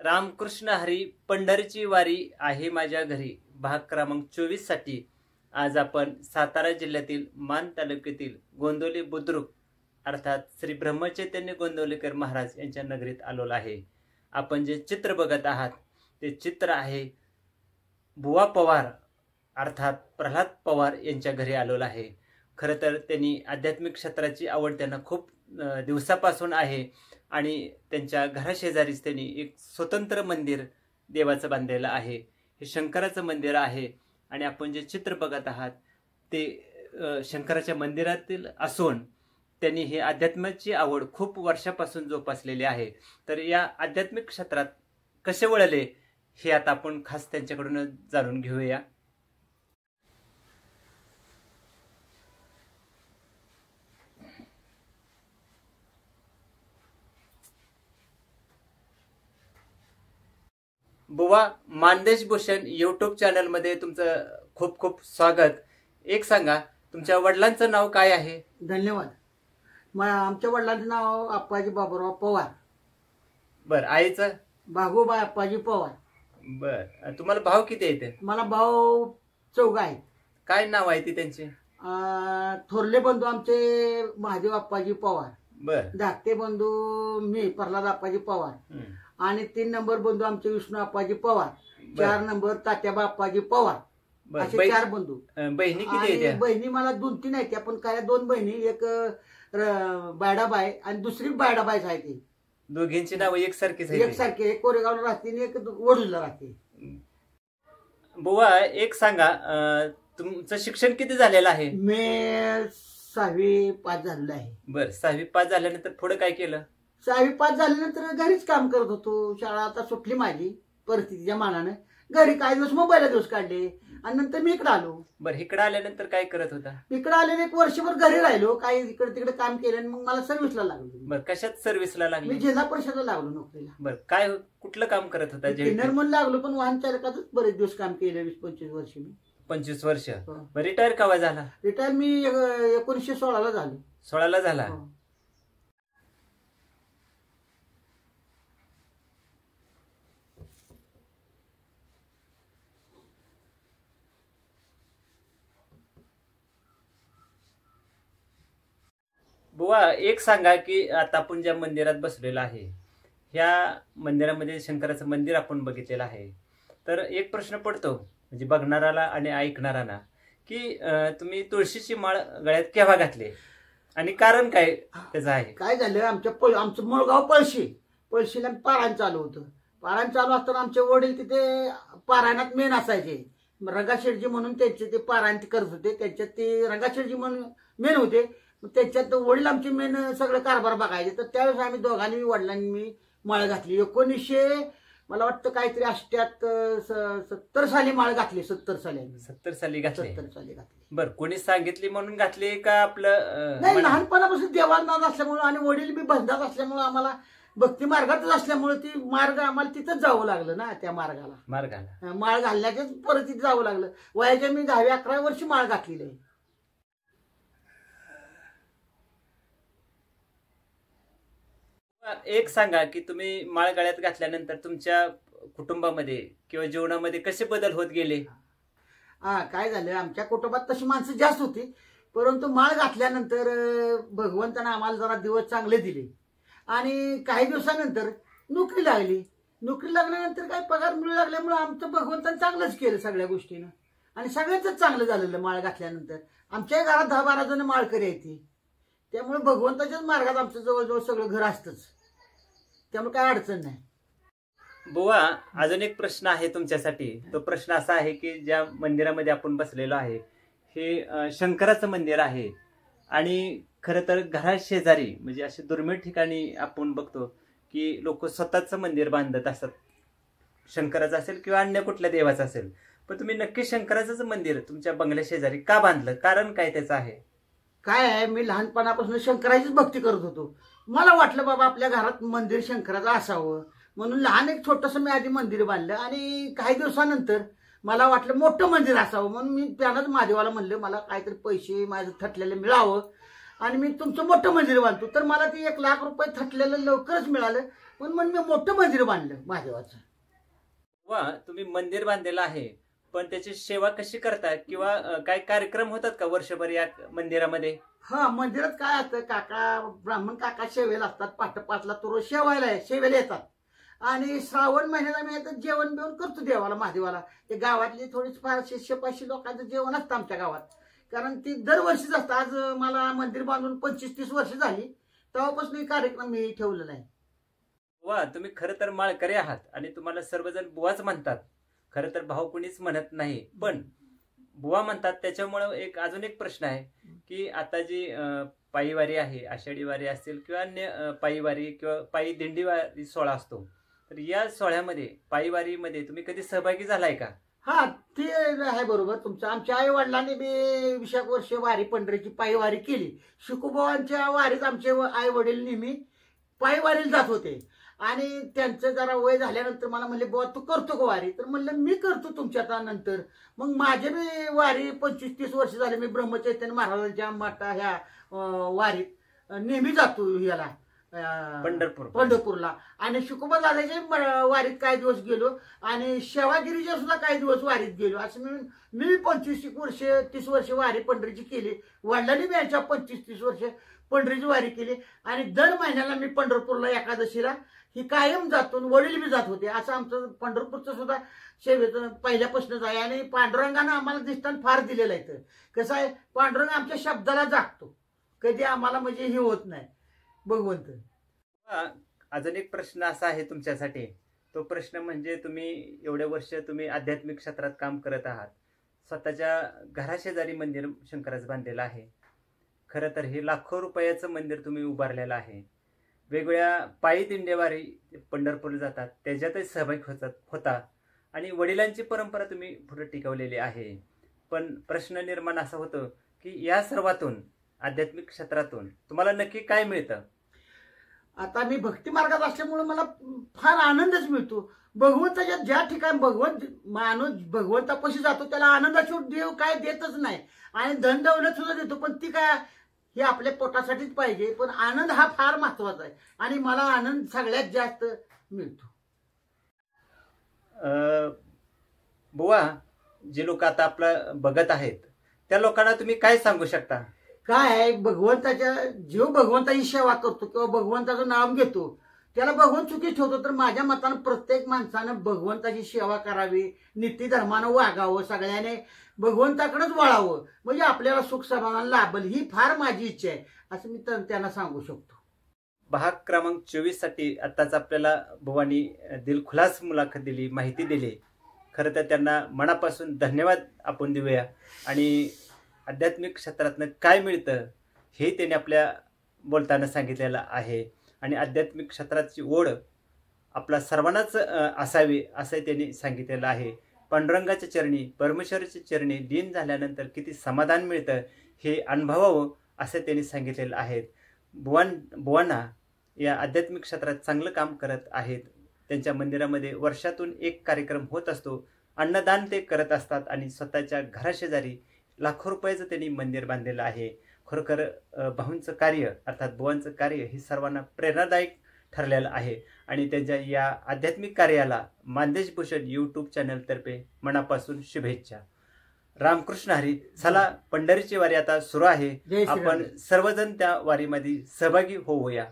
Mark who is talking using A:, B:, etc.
A: रामकृष्ण हरी पंढरीची वारी आहे माझ्या घरी भाग क्रमांक 24 साठी आज आपण सातारा जिल्ह्यातील मान तालुक्यातील गोंदवली बुद्रुक अर्थात श्री ब्रह्मचैतन्य गोंदवलेकर महाराज यांच्या नगरीत आलेलो आहे। आपण जे चित्र बघत आहात ते चित्र आहे बुवा पवार अर्थात प्रल्हाद पवार यांच्या घरी आलेलो आहे। खरं तर त्यांनी आध्यात्मिक क्षेत्राची आवड त्यांना खूप दिवसापासून आहे आणि त्यांच्या घराशेजारीच त्यांनी एक स्वतंत्र मंदिर देवाचं बांधलेलं आहे। हे शंकराचं मंदिर आहे आणि आपण जे चित्र बघत आहात ते शंकराच्या मंदिरातील असून त्यांनी हे अध्यात्माची आवड खूप वर्षापासून जोपासलेली आहे। तर या आध्यात्मिक क्षेत्रात कसे वळले हे आता आपण खास त्यांच्याकडून जाणून घेऊया। बुवा मानदेश भूषण यूट्यूब चॅनल मध्ये तुमचं खूप खूप स्वागत। एक सांगा तुमच्या वडिलांचं नाव काय आहे?
B: धन्यवाद। आमच्या वडिलांचं नाव आप्पाजी बाबूराव पवार।
A: बर, आईचं?
B: भागोबा आप्पाजी पवार।
A: बर, तुम्हाला भाऊ किती आहेत?
B: मला भाऊ 4 आहेत।
A: काय नाव आहे ती त्यांचे?
B: थोरले बंधू आमचे महादेव आप्पाजी पवार।
A: बर,
B: धाकटे बंधू मी प्रल्हाद आप्पाजी पवार आणि 3 नंबर बंधू आमचे विष्णू आप्पाजी पवार, 4 नंबर तात्याबा आप्पाजी पवार, असे 4 बंधू।
A: बहिणी किती आहेत?
B: बहिणी मला 2-3 आहेत, पण काय 2 बहिणी, एक बायडाबाई आणि दुसरी बायडाबाईच आहे। ती
A: दोघींची नाव एकसारखीच आहे?
B: एकसारखे, एक कोरेगावला राहते आणि एक वडूजला राहते।
A: बुवा एक सांगा तुमचं शिक्षण किती झालेलं आहे?
B: मी 6वी पास झालेलं आहे।
A: बर, 6वी पास झाल्यानंतर पुढे काय केलं?
B: 6वी पास झाल्यानंतर घरीच काम करत होतो। शाळा आता सुटली माझी परिस्थितीच्या मानाने, घरी काही दिवस मोबाईलला दिवस काढले आणि नंतर मी इकडे आलो।
A: बरं, इकडे आल्यानंतर काय करत होता?
B: इकडे आलेले 1 वर्षभर घरी राहिलो, काही इकडे तिकडे काम केलं आणि मग मला सर्व्हिसला लागलो।
A: बरं, कशात सर्व्हिसला लागली?
B: मी जिल्हा परिषदला लागलो नोकरीला।
A: बरं, काय कुठलं काम करत होता?
B: ट्रेनर म्हणून लागलो, पण वाहन चालकातच बरेच दिवस काम केलं, 20-25 वर्ष मी।
A: 25 वर्ष? रिटायर केव्हा झाला?
B: रिटायर मी 1916ला झालो।
A: 16ला झाला? बुवा एक सांगा की आता आपण ज्या मंदिरात बसलेलो आहे ह्या मंदिरामध्ये शंकराचं मंदिर आपण बघितलेलं आहे, तर एक प्रश्न पडतो म्हणजे बघणाराला आणि ऐकणारांना की तुम्ही तुळशीची माळ गळ्यात केव्हा घातली आणि कारण काय त्याचं आहे?
B: काय झालं, आमचं मूळ गाव पळशीला पारायण चालू होतं। पारायण चालू असताना आमचे वडील तिथे पारायणात मेन असायचे। रंगाशेठजी म्हणून त्यांचे ते पारायण करत होते, त्यांच्यात ते रंगाशेठजी म्हणून मेन होते। त्याच्यात वडील आमचे मेन सगळं कारभार बघायचे। तर त्यावेळेस आम्ही दोघांनी वडिलांनी मी माळ घातली। 1900 मला वाटतं काहीतरी 70 साली माळ घातली। 70 साली घातली।
A: बर, कोणी सांगितली म्हणून घातली का आपलं?
B: नाही, लहानपणापासून देवाला नाद असल्यामुळे आणि वडील बी बंधात असल्यामुळे आम्हाला भक्ती मार्गातच असल्यामुळे ती मार्ग आम्हाला तिथंच जावं लागलं ना। त्या मार्गाला माळ घालण्याच्याच परत तिथे जावं लागलं। वयाच्या मी 10-11 वर्षी माळ घातलेली आहे।
A: एक सांगा की तुम्ही माळ गळ्यात घातल्यानंतर तुमच्या कुटुंबामध्ये किंवा जीवनामध्ये कसे बदल होत गेले?
B: काय झालं, आमच्या कुटुंबात तशी माणसं जास्त होती, परंतु माळ घातल्यानंतर भगवंतानं आम्हाला जरा दिवस चांगले दिले आणि काही दिवसानंतर नोकरी लागली। नोकरी लागल्यानंतर काही पगार मिळू लागल्यामुळे आमचं भगवंतानं चांगलंच केलं सगळ्या गोष्टीनं आणि सगळ्यांच चांगलं झालेलं। माळ घातल्यानंतर आमच्या घरात 10-12 जण माळकरी आहेत, त्यामुळे भगवंताच्याच मार्गात आमचं जवळजवळ सगळं घर असतंच, त्यामुळे काय अडचण नाही।
A: बुवा अजून एक प्रश्न आहे तुमच्यासाठी। तो प्रश्न असा आहे की ज्या मंदिरामध्ये आपण बसलेलो आहे हे शंकराचं मंदिर आहे आणि खरं तर घराशेजारी म्हणजे असे दुर्मिळ ठिकाणी आपण बघतो की लोक स्वतःचं मंदिर बांधत असतात, शंकराचं असेल किंवा अन्य कुठल्या देवाचं असेल, पण तुम्ही नक्की शंकराचंच मंदिर तुमच्या बंगल्या शेजारी का बांधलं? कारण काय त्याचं आहे?
B: काय आहे, मी लहानपणापासून शंकराचीच भक्ती करत होतो। मला वाटलं बाबा आपल्या घरात मंदिर शंकराचं असावं, म्हणून लहान एक छोटंसं मी आधी मंदिर बांधलं आणि काही दिवसानंतर मला वाटलं मोठं मंदिर असावं, म्हणून मी त्यानंच महादेवाला म्हणलं मला काहीतरी पैसे माझं थटलेलं मिळावं आणि मी तुमचं मोठं मंदिर बांधतो। तर मला ते 1 लाख रुपये थटलेलं लवकरच मिळालं पण मग मी मोठं मंदिर बांधलं महादेवाचं.
A: वा, तुम्ही मंदिर बांधलेलं आहे, पण त्याची सेवा कशी करता किंवा काय कार्यक्रम होतात का वर्षभर या मंदिरामध्ये?
B: हा, मंदिरात काय असतं, काका ब्राह्मण काका शेवेला असतात, पहाटे 5ला तो रोज शेवेला येतात. आणि श्रावण महिन्यात आम्ही आता जेवण बिवण करतो देवाला महादेवाला. ते गावातली थोडीच फार 100-500 लोकांचं जेवण असतं आमच्या गावात, कारण ती दरवर्षीच असतं. आज मला मंदिर बांधून 25-30 वर्ष झाली, तेव्हापासून हे कार्यक्रम मी ठेवलेला आहे.
A: वा, तुम्ही खरं तर माळकरी आहात आणि तुम्हाला सर्वजण बुवाच म्हणतात. खरं तर भाऊ कुणीच म्हणत नाही, पण बुवा म्हणतात. त्याच्यामुळं अजून एक प्रश्न आहे की आता जी पायी वारी आहे, आषाढी वारी असेल किंवा अन्य पायी वारी किंवा पायी दिंडी वारी सोहळा असतो, तर या सोहळ्यामध्ये पायी वारीमध्ये तुम्ही कधी सहभागी झालाय का?
B: हा, ते आहे बरोबर तुमचं. आमच्या आई वडिलांनी बी 20 वर्ष वारी पंढरीची पायी वारी केली. शिकुबाबांच्या वारीत आमचे आई वडील नेहमी पायी वारीला जात होते. आणि त्यांचं जरा वय झाल्यानंतर मला म्हणले, बुवा तू करतो का वारी? तर म्हणलं मी करतो तुमच्या नंतर. मग माझे बी वारी 25-30 वर्ष झाले. मी ब्रह्मचैतन्य महाराजांच्या मठा ह्या वारीत नेहमी जातो, याला पंढरपूरला. आणि शिकोबा दादाच्या वारीत काही दिवस गेलो आणि शेवागिरीच्या सुद्धा काही दिवस वारीत गेलो. असं मी 25-30 वर्ष वारी पंढरीची केली. वडिलांनी मी यांच्या 25-30 वर्ष पंढरीची वारी केली. आणि दर महिन्याला मी पंढरपूरला एकादशीला ही कायम जातो. वडील बी जात होते. असं आमचं पंढरपूरचं सुद्धा सेवेचं पहिल्यापासूनच आहे. आणि पांडुरंगानं आम्हाला दिसताना फार दिलेलं आहे. कसं आहे, पांडुरंग आमच्या शब्दाला जागतो, कधी आम्हाला म्हणजे हे होत नाही भगवंत.
A: अजून एक प्रश्न असा आहे तुमच्यासाठी. तो प्रश्न म्हणजे तुम्ही एवढे वर्ष तुम्ही आध्यात्मिक क्षेत्रात काम करत आहात. स्वतःच्या घराशेजारी मंदिर शंकराचं बांधलेलं आहे. खरं तर हे लाखो रुपयाचं मंदिर तुम्ही उभारलेलं आहे. वेगवेगळ्या पायी दिंडेवारी पंढरपूरला जातात, त्याच्यातही सहभागी होता आणि वडिलांची परंपरा तुम्ही पुढे टिकवलेली आहे. पण प्रश्न निर्माण असा होतो की या सर्वातून, आध्यात्मिक क्षेत्रातून तुम्हाला नक्की काय मिळतं?
B: आता मी भक्ती मार्गात असल्यामुळे मला फार आनंदच मिळतो. भगवंताच्या ज्या ठिकाणी माणूस भगवंतापाशी जातो त्याला आनंदाची देव काय देतच नाही. आणि धन दौलत सुद्धा देतो, पण ती काय हे आपल्या पोटासाठीच पाहिजे. पण आनंद हा फार महत्वाचा आहे आणि मला आनंद सगळ्यात जास्त मिळतो.
A: बुवा, जे लोक आता आपलं बघत आहेत त्या लोकांना तुम्ही काय सांगू शकता?
B: काय आहे, जो भगवंताची सेवा करतो किंवा भगवंताचं नाव घेतो त्याला भगवंत चुकी ठेवतो. तर माझ्या मतानं प्रत्येक माणसानं भगवंताची सेवा करावी, नीती धर्मानं वागावं, सगळ्याने भगवंताकडेच वळावं, म्हणजे आपल्याला सुख समाधान लाभेल. ही फार माझी इच्छा आहे, असं मी त्यांना सांगू शकतो.
A: भाग क्रमांक 24 साठी आताच आपल्याला बुवानी दिलखुलास मुलाखत दिली, माहिती दिली. खरं तर त्यांना मनापासून धन्यवाद आपण देऊया. आणि आध्यात्मिक क्षेत्रातनं काय मिळतं हे त्यांनी आपल्या बोलताना सांगितलेलं आहे. आणि आध्यात्मिक क्षेत्राची ओढ आपला सर्वांनाच असावी असं त्यांनी सांगितलेलं आहे. पांडुरंगाच्या चरणी, परमेश्वराच्या चरणी लीन झाल्यानंतर किती समाधान मिळतं हे अनुभवावं असं त्यांनी सांगितलेलं आहे. बुवांना या आध्यात्मिक क्षेत्रात चांगलं काम करत आहेत. त्यांच्या मंदिरामध्ये वर्षातून एक कार्यक्रम होत असतो. अन्नदान ते करत असतात आणि स्वतःच्या घराशेजारी लाखो रुपयाचं त्यांनी मंदिर बांधलेलं आहे. खरोखर भाऊंचं कार्य अर्थात बुवांचं कार्य हे सर्वांना प्रेरणादायक ठरलेलं आहे. आणि त्यांच्या या आध्यात्मिक कार्याला मानदेश भूषण यूट्यूब चॅनलतर्फे मनापासून शुभेच्छा. रामकृष्ण हरी. चला, पंढरीची वारी आता सुरू आहे. आपण सर्वजण त्या वारीमध्ये सहभागी होऊया.